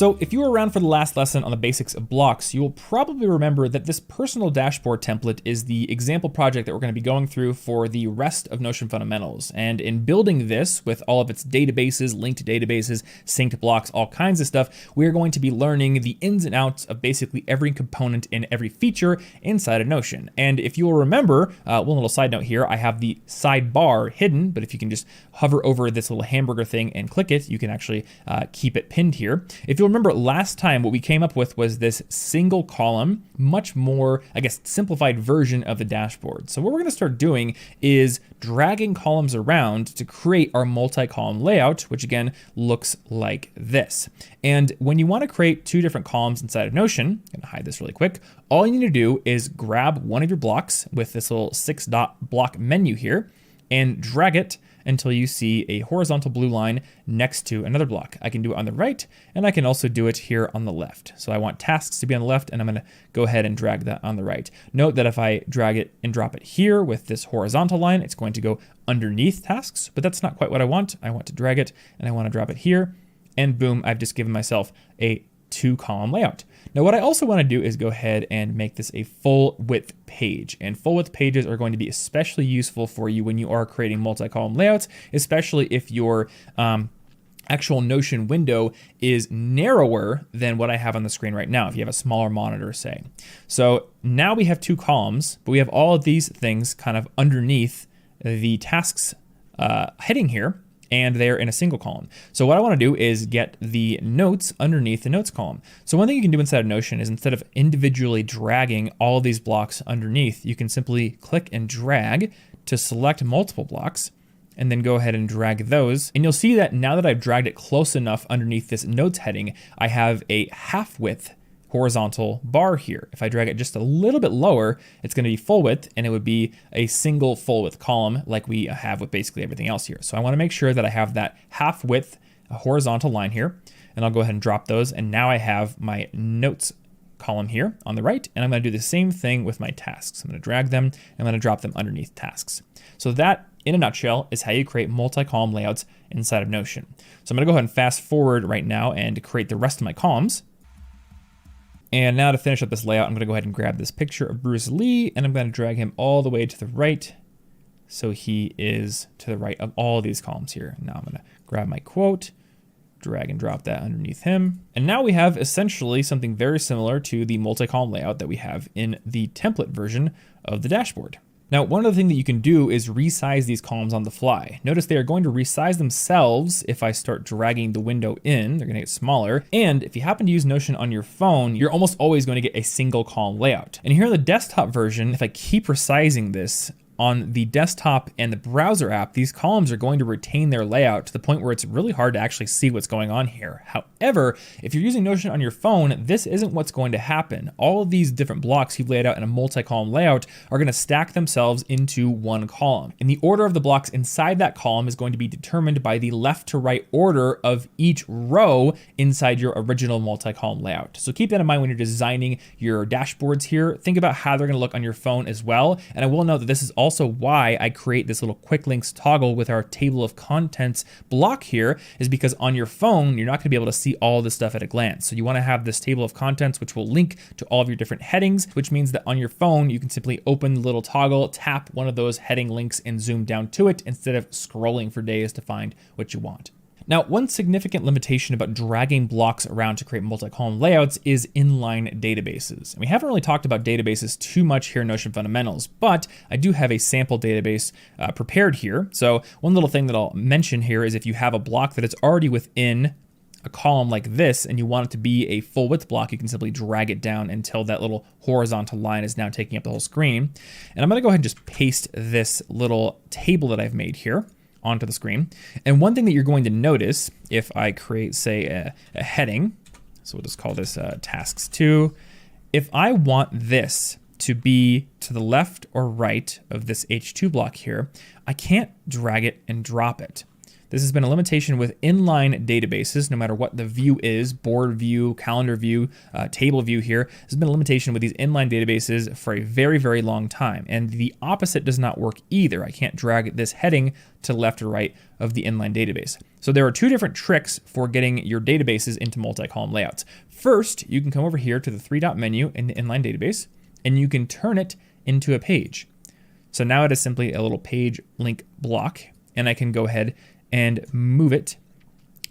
So if you were around for the last lesson on the basics of blocks, you will probably remember that this personal dashboard template is the example project that we're going to be going through for the rest of Notion Fundamentals. And in building this with all of its databases, linked databases, synced blocks, all kinds of stuff, we're going to be learning the ins and outs of basically every component and every feature inside of Notion. And if you will remember, one little side note here, I have the sidebar hidden, but if you can just hover over this little hamburger thing and click it, you can actually keep it pinned here. If you'll remember last time, what we came up with was this single column, much more, I guess, simplified version of the dashboard. So what we're gonna start doing is dragging columns around to create our multi-column layout, which again, looks like this. And when you wanna create two different columns inside of Notion, I'm gonna hide this really quick, all you need to do is grab one of your blocks with this little 6-dot block menu here and drag it until you see a horizontal blue line next to another block. I can do it on the right, and I can also do it here on the left. So I want tasks to be on the left, and I'm gonna go ahead and drag that on the right. Note that if I drag it and drop it here with this horizontal line, it's going to go underneath tasks, but that's not quite what I want. I want to drag it, and I wanna drop it here, and boom, I've just given myself a 2-column layout. Now what I also want to do is go ahead and make this a full width page, and full width pages are going to be especially useful for you when you are creating multi-column layouts, especially if your actual Notion window is narrower than what I have on the screen right now, if you have a smaller monitor, say. So now we have 2 columns, but we have all of these things kind of underneath the tasks heading here, and they're in a single column. So what I wanna do is get the notes underneath the notes column. So one thing you can do inside of Notion is instead of individually dragging all of these blocks underneath, you can simply click and drag to select multiple blocks, and then go ahead and drag those. And you'll see that now that I've dragged it close enough underneath this notes heading, I have a half width horizontal bar here. If I drag it just a little bit lower, it's gonna be full width, and it would be a single full width column like we have with basically everything else here. So I wanna make sure that I have that half width horizontal line here, and I'll go ahead and drop those. And now I have my notes column here on the right, and I'm gonna do the same thing with my tasks. I'm gonna drag them, and I'm gonna drop them underneath tasks. So that, in a nutshell, is how you create multi-column layouts inside of Notion. So I'm gonna go ahead and fast forward right now and create the rest of my columns. And now to finish up this layout, I'm gonna go ahead and grab this picture of Bruce Lee, and I'm gonna drag him all the way to the right, so he is to the right of all of these columns here. Now I'm gonna grab my quote, drag and drop that underneath him. And now we have essentially something very similar to the multi-column layout that we have in the template version of the dashboard. Now, one other thing that you can do is resize these columns on the fly. Notice they are going to resize themselves if I start dragging the window in. They're gonna get smaller. And if you happen to use Notion on your phone, you're almost always going to get a single column layout. And here in the desktop version, if I keep resizing this, on the desktop and the browser app, these columns are going to retain their layout to the point where it's really hard to actually see what's going on here. However, if you're using Notion on your phone, this isn't what's going to happen. All of these different blocks you've laid out in a multi-column layout are going to stack themselves into one column. And the order of the blocks inside that column is going to be determined by the left to right order of each row inside your original multi-column layout. So keep that in mind when you're designing your dashboards here. Think about how they're going to look on your phone as well. And I will note that this is also why I create this little quick links toggle with our table of contents block here, is because on your phone, you're not gonna be able to see all this stuff at a glance. So you wanna have this table of contents, which will link to all of your different headings, which means that on your phone, you can simply open the little toggle, tap one of those heading links and zoom down to it instead of scrolling for days to find what you want. Now, one significant limitation about dragging blocks around to create multi-column layouts is inline databases. And we haven't really talked about databases too much here in Notion Fundamentals, but I do have a sample database prepared here. So one little thing that I'll mention here is if you have a block that is already within a column like this and you want it to be a full width block, you can simply drag it down until that little horizontal line is now taking up the whole screen. And I'm gonna go ahead and just paste this little table that I've made here onto the screen. And one thing that you're going to notice if I create, say, a heading, so we'll just call this tasks 2. If I want this to be to the left or right of this H2 block here, I can't drag it and drop it. This has been a limitation with inline databases, no matter what the view is, board view, calendar view, table view here. This has been a limitation with these inline databases for a very, very long time. And the opposite does not work either. I can't drag this heading to left or right of the inline database. So there are two different tricks for getting your databases into multi-column layouts. First, you can come over here to the three-dot menu in the inline database, and you can turn it into a page. So now it is simply a little page link block, and I can go ahead and move it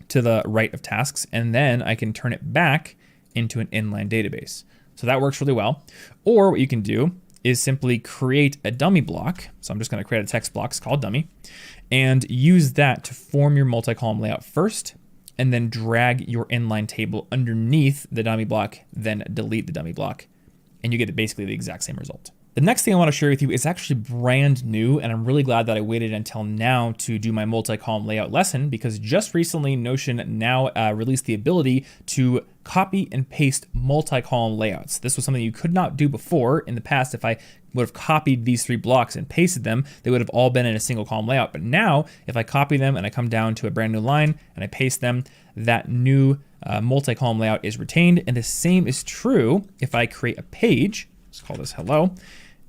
to the right of tasks, and then I can turn it back into an inline database. So that works really well. Or what you can do is simply create a dummy block. So I'm just going to create a text block, it's called dummy, and use that to form your multi-column layout first, and then drag your inline table underneath the dummy block, then delete the dummy block, and you get basically the exact same result. The next thing I want to share with you is actually brand new, and I'm really glad that I waited until now to do my multi-column layout lesson, because just recently Notion now released the ability to copy and paste multi-column layouts. This was something you could not do before. In the past, if I would have copied these three blocks and pasted them, they would have all been in a single column layout. But now, if I copy them and I come down to a brand new line and I paste them, that new multi-column layout is retained. And the same is true if I create a page, let's call this hello,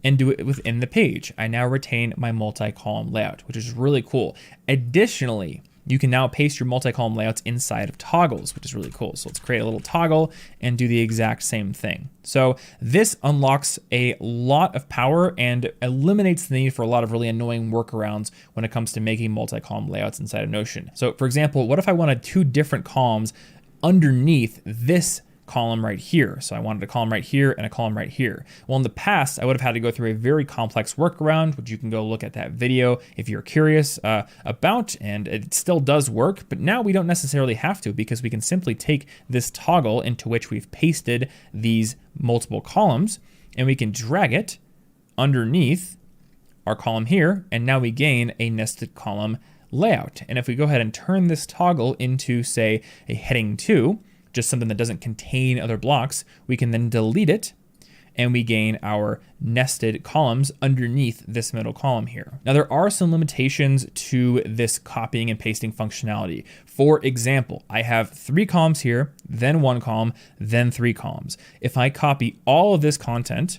and do it within the page. I now retain my multi-column layout, which is really cool. Additionally, you can now paste your multi-column layouts inside of toggles, which is really cool. So let's create a little toggle and do the exact same thing. So this unlocks a lot of power and eliminates the need for a lot of really annoying workarounds when it comes to making multi-column layouts inside of Notion. So for example, what if I wanted two different columns underneath this column right here? So I wanted a column right here and a column right here. Well, in the past, I would have had to go through a very complex workaround, which you can go look at that video if you're curious about, and it still does work, but now we don't necessarily have to, because we can simply take this toggle into which we've pasted these multiple columns, and we can drag it underneath our column here, and now we gain a nested column layout. And if we go ahead and turn this toggle into, say, a heading 2, just something that doesn't contain other blocks, we can then delete it, and we gain our nested columns underneath this middle column here. Now there are some limitations to this copying and pasting functionality. For example, I have 3 columns here, then 1 column, then 3 columns. If I copy all of this content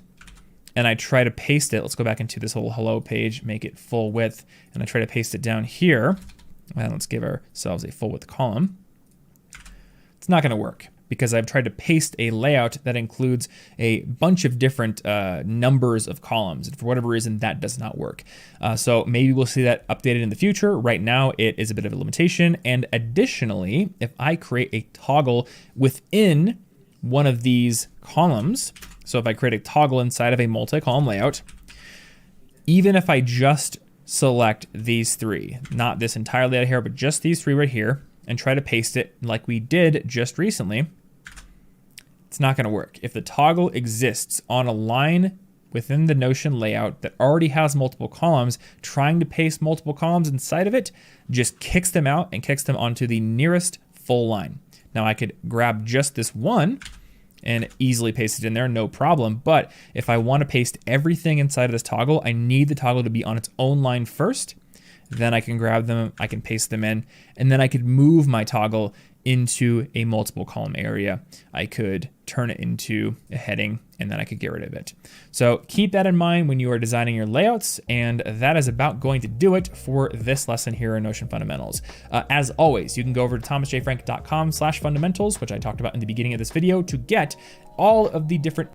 and I try to paste it, let's go back into this little hello page, make it full width, and I try to paste it down here, and let's give ourselves a full width column. It's not going to work, because I've tried to paste a layout that includes a bunch of different numbers of columns. And for whatever reason, that does not work. So maybe we'll see that updated in the future. Right now, it is a bit of a limitation. And additionally, if I create a toggle within one of these columns, so if I create a toggle inside of a multi-column layout, even if I just select these 3, not this entire layout here, but just these 3 right here, and try to paste it like we did just recently, it's not going to work. If the toggle exists on a line within the Notion layout that already has multiple columns, trying to paste multiple columns inside of it just kicks them out and kicks them onto the nearest full line. Now I could grab just this one and easily paste it in there, no problem. But if I want to paste everything inside of this toggle, I need the toggle to be on its own line first. Then I can grab them, I can paste them in, and then I could move my toggle into a multiple column area. I could turn it into a heading, and then I could get rid of it. So keep that in mind when you are designing your layouts, and that is about going to do it for this lesson here in Notion Fundamentals. As always, you can go over to thomasjfrank.com/fundamentals, which I talked about in the beginning of this video, to get all of the different